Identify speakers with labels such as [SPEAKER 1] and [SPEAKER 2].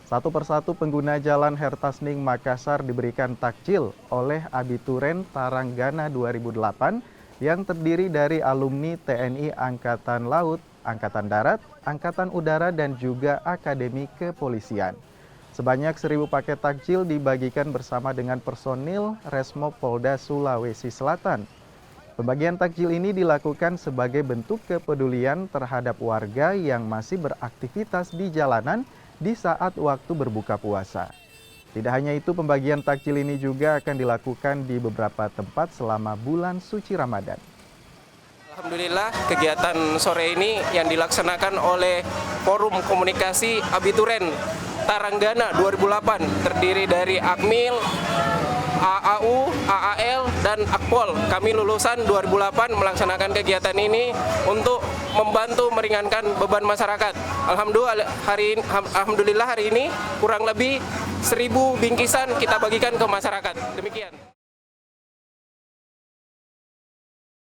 [SPEAKER 1] Satu persatu pengguna jalan Hertasning Makassar diberikan takjil oleh Abituren Taranggana 2008 yang terdiri dari alumni TNI Angkatan Laut, Angkatan Darat, Angkatan Udara, dan juga Akademi Kepolisian. Sebanyak 1.000 paket takjil dibagikan bersama dengan personil Resmo Polda Sulawesi Selatan. Pembagian takjil ini dilakukan sebagai bentuk kepedulian terhadap warga yang masih beraktivitas di jalanan di saat waktu berbuka puasa. Tidak hanya itu, pembagian takjil ini juga akan dilakukan di beberapa tempat selama bulan suci Ramadan.
[SPEAKER 2] Alhamdulillah, kegiatan sore ini yang dilaksanakan oleh Forum Komunikasi Abituren Taranggana 2008 terdiri dari Akmil, AAU, AAL, dan Akpol. Kami lulusan 2008 melaksanakan kegiatan ini untuk membantu meringankan beban masyarakat. Alhamdulillah hari ini kurang lebih 1.000 bingkisan kita bagikan ke masyarakat. Demikian.